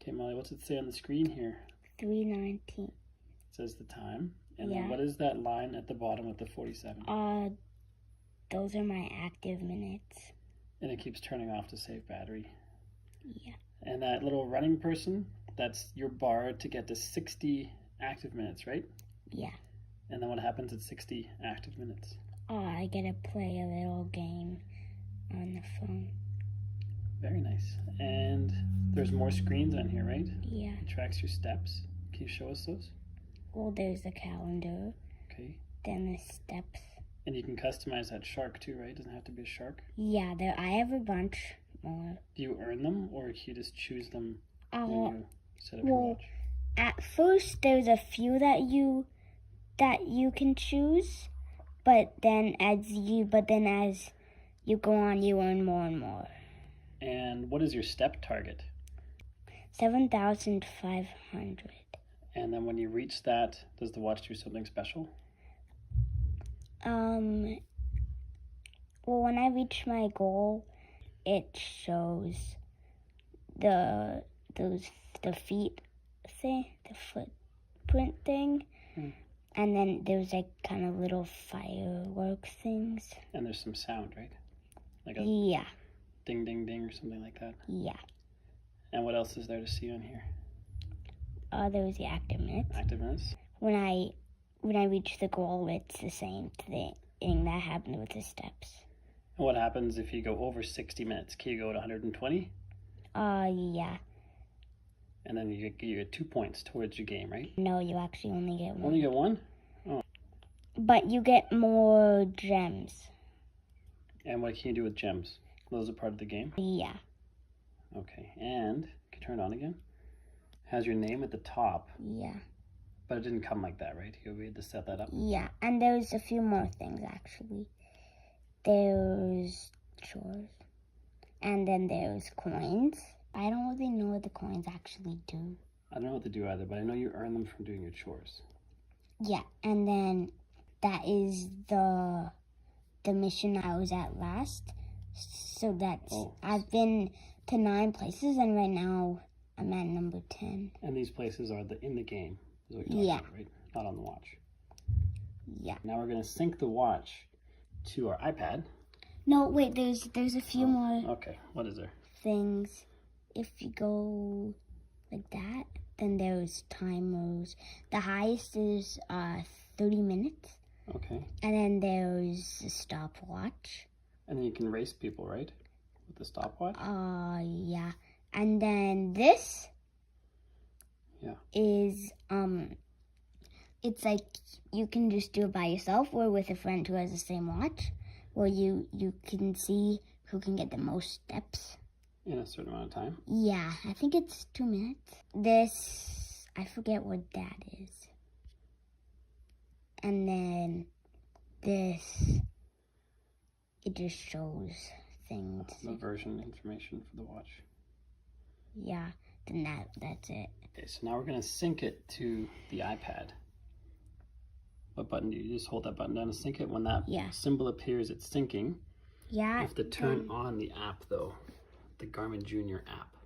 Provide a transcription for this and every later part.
Okay, Molly, what's it say on the screen here? 3:19. It says the time. And then what is that line at the bottom with the 47? Those are my active minutes. And it keeps turning off to save battery. Yeah. And that little running person, that's your bar to get to 60 active minutes, right? Yeah. And then what happens at 60 active minutes? I get to play a little game on the phone. Very nice. And there's more screens on here, right? Yeah. It tracks your steps. Can you show us those? Well, there's the calendar. Okay. Then the steps. And you can customize that shark too, right? It doesn't have to be a shark. Yeah, I have a bunch more. Do you earn them, or can you just choose them when you set up your watch? At first, there's a few that you can choose, but then as you go on, you earn more and more. And what is your step target? 7,500. And then when you reach that, does the watch do something special? Well, when I reach my goal, it shows the feet thing, the footprint thing, and then there's like kind of little fireworks things. And there's some sound, right? Like a ding, ding, ding, or something like that. Yeah. And what else is there to see on here? There's the active minutes. Active minutes. When I reach the goal, it's the same thing that happened with the steps. And what happens if you go over 60 minutes? Can you go to 120? Yeah. And then you get 2 points towards your game, right? No, you actually only get one. Only get one? Oh. But you get more gems. And what can you do with gems? Those are part of the game? Yeah. Okay, and can you turn it on again? Has your name at the top. Yeah. But it didn't come like that, right? We had to set that up. Yeah, and there's a few more things actually. There's chores. And then there's coins. I don't really know what the coins actually do. I don't know what they do either, but I know you earn them from doing your chores. Yeah, and then that is the mission I was at last. So that's I've been to 9 places, and right now I'm at number 10. And these places are in the game, is what you're talking about, right? Not on the watch. Yeah. Now we're gonna sync the watch to our iPad. No, wait. There's a few more. Okay. What is there? Things. If you go like that, then there's timers. The highest is 30 minutes. Okay. And then there's a stopwatch. And then you can race people, right? With the stopwatch? Yeah. And then this is it's like you can just do it by yourself or with a friend who has the same watch, where you can see who can get the most steps. In a certain amount of time? Yeah, I think it's 2 minutes. This, I forget what that is. And then this, it just shows things. The version information for the watch. Yeah, then that's it. Okay, so now we're going to sync it to the iPad. What button do you just hold that button down to sync it? When that symbol appears, it's syncing. Yeah. You have to turn on the app though, the Garmin Jr App.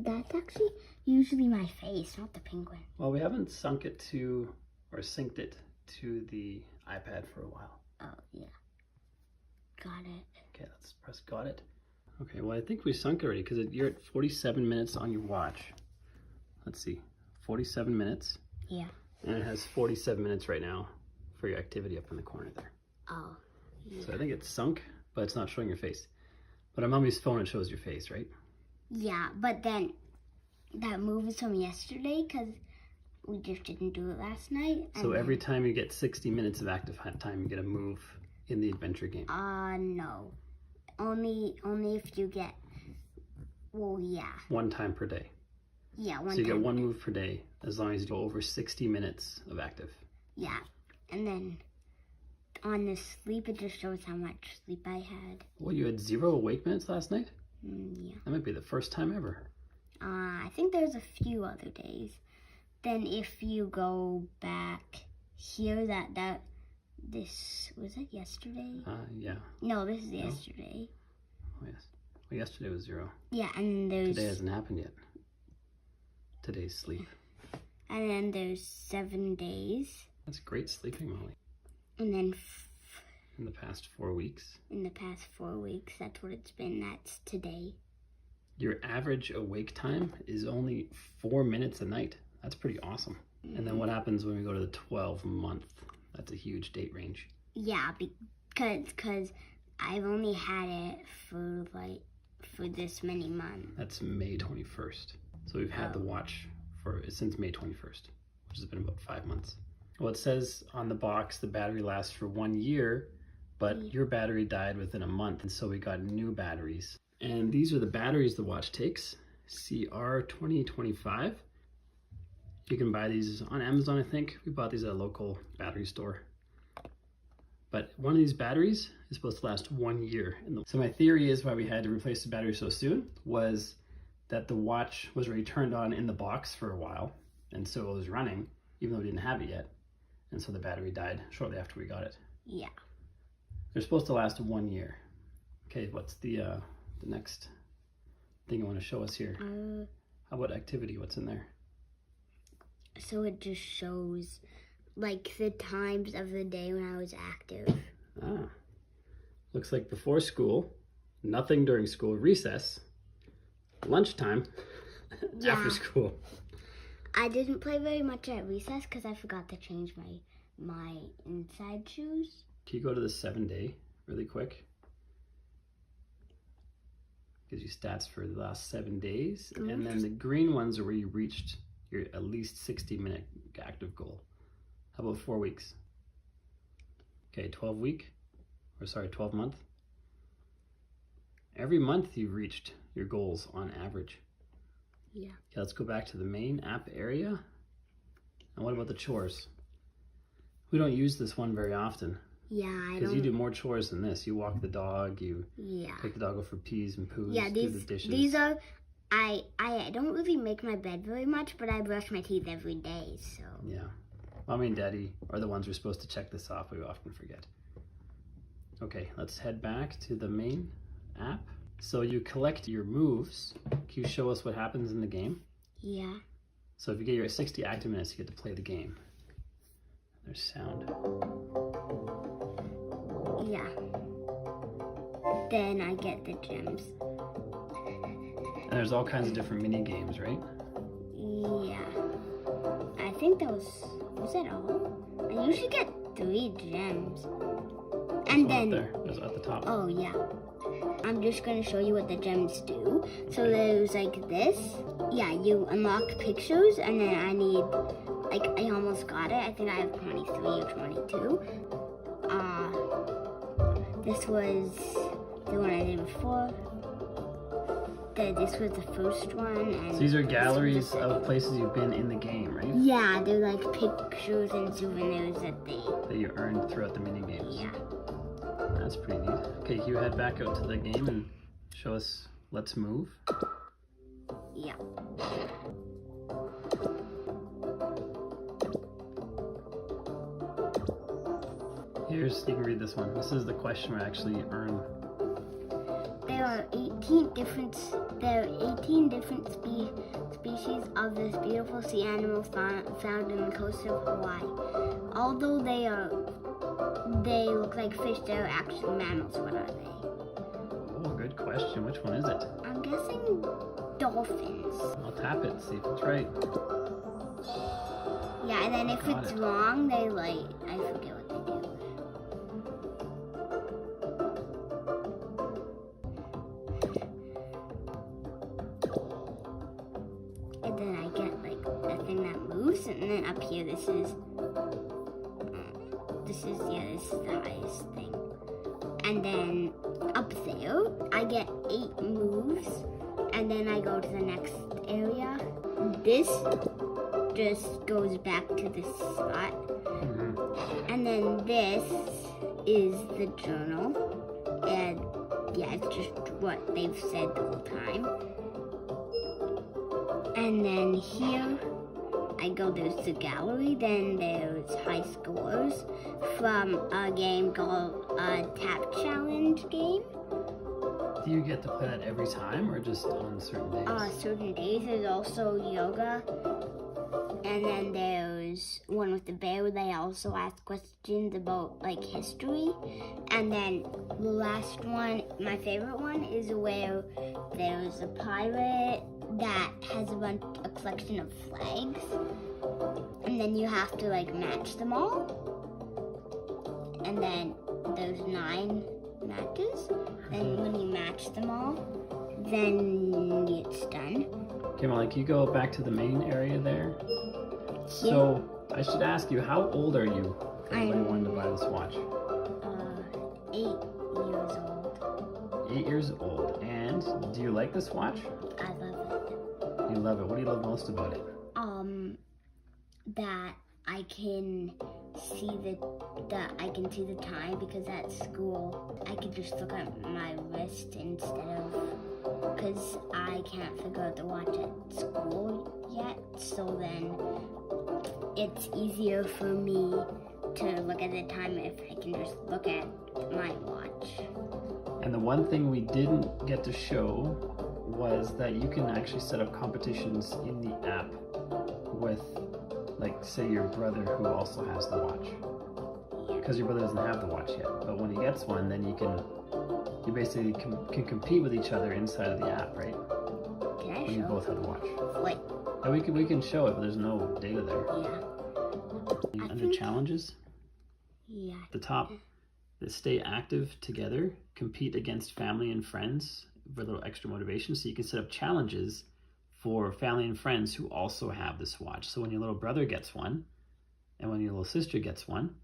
That's actually usually my face, not the penguin. Well, we haven't synced it to the iPad for a while. Oh, yeah. Got it. Okay, let's press got it. Okay, well, I think we sunk already because you're at 47 minutes on your watch. Let's see, 47 minutes. Yeah. And it has 47 minutes right now for your activity up in the corner there. Oh, yeah. So I think it's sunk, but it's not showing your face. But on Mommy's phone, it shows your face, right? Yeah, but then that move is from yesterday because we just didn't do it last night. So every time you get 60 minutes of active time, you get a move in the adventure game. No. Only if you get, well, yeah. 1 time per day. Yeah, one time. So you get 1 move per day as long as you go over 60 minutes of active. Yeah, and then on the sleep, it just shows how much sleep I had. Well, you had 0 awake minutes last night? Yeah. That might be the first time ever. I think there's a few other days. Then if you go back here, this, was it yesterday? Yeah. No, this is yesterday. Oh, yes. Well, yesterday was 0. Yeah, and there's... Today hasn't happened yet. Today's sleep. And then there's 7 days. That's great sleeping, Molly. And then... in the past 4 weeks? In the past 4 weeks, that's what it's been. That's today. Your average awake time is only 4 minutes a night. That's pretty awesome. And then what happens when we go to the 12-month? That's a huge date range. Yeah, because I've only had it for this many months. That's May 21st. So we've had the watch since May 21st, which has been about 5 months. Well, it says on the box the battery lasts for 1 year, but your battery died within a month, and so we got new batteries. And these are the batteries the watch takes, CR 2025. You can buy these on Amazon, I think. We bought these at a local battery store. But one of these batteries is supposed to last 1 year. So my theory is why we had to replace the battery so soon was that the watch was already turned on in the box for a while, and so it was running, even though we didn't have it yet. And so the battery died shortly after we got it. Yeah. They're supposed to last 1 year. Okay, what's the next thing you want to show us here? How about activity? What's in there? So it just shows like the times of the day when I was active. Looks like before school, nothing during school, recess, lunchtime, after school. I didn't play very much at recess because I forgot to change my inside shoes. Can you go to the 7-day really quick? Gives you stats for the last 7 days. And then the green ones are where you reached your at least 60-minute active goal. How about 4 weeks? Okay, 12 month. Every month you've reached your goals on average. Yeah. Okay, let's go back to the main app area. And what about the chores? We don't use this one very often. Yeah, I don't. Because you do more chores than this. You walk the dog, you Yeah. take the dog out for pees and poos, Yeah, do the dishes. these are, I don't really make my bed very much, but I brush my teeth every day, so. Yeah. Mommy and Daddy are the ones who are supposed to check this off, but we often forget. Okay, let's head back to the main app. So you collect your moves. Can you show us what happens in the game? Yeah. So if you get your 60 active minutes, you get to play the game. There's sound. Yeah. Then I get the gems. And there's all kinds of different mini games, right? Yeah. I think that was that all? I usually get 3 gems. And then there. There's at the top. Oh yeah. I'm just gonna show you what the gems do. So there's like this. Yeah, you unlock pictures, and then I need, like, I almost got it. I think I have 23 or 22. This was the one I did before. This was the first one. And so these are galleries of places you've been in the game, right? Yeah, they're like pictures and souvenirs that you earned throughout the mini games. Yeah. That's pretty neat. Okay, can you head back out to the game and show us Let's Move? Yeah. Here's, you can read this one. This is the question we actually earn. There are 18 different species of this beautiful sea animal found in the coast of Hawaii. Although they look like fish, they're actually mammals. What are they? Oh, good question. Which one is it? I'm guessing dolphins. I'll tap it, see if it's right. Yeah, and then if it's wrong, they I forget what they do. And then I get a thing that moves, and then up here this is the highest thing. And then up there I get 8 moves, and then I go to the next area. This just goes back to this spot. And then this is the journal, and yeah, it's just what they've said the whole time. And then here I go, there's the gallery, then there's high scores from a game called Tap Challenge game. Do you get to play that every time or just on certain days? Certain days. There's also yoga. And then there's one with the bear where they also ask questions about like history. And then the last one, my favorite one, is where there's a pirate that has a collection of flags. And then you have to like match them all. And then there's 9 matches. And when you match them all, then it's done. Okay, Molly, can you go back to the main area there? So, I should ask you, how old are you? Everybody wanted to buy this watch. 8 years old. 8 years old. And do you like this watch? I love You love it. What do you love most about it? it. That I can see the time, because at school I could just look at my wrist instead of, because I can't figure out the watch at school yet. So then it's easier for me to look at the time if I can just look at my watch. And the one thing we didn't get to show was that you can actually set up competitions in the app with, like, say your brother who also has the watch. Because your brother doesn't have the watch yet. But when he gets one, then you basically can compete with each other inside of the app, right? Can I when you both have the watch. Wait. Yeah, we can show it, but there's no data there. Yeah. Under challenges, Yeah. the top, the stay active together, compete against family and friends for a little extra motivation. So you can set up challenges for family and friends who also have this watch. So when your little brother gets one, and when your little sister gets one,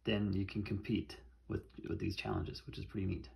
then you can compete with these challenges, which is pretty neat.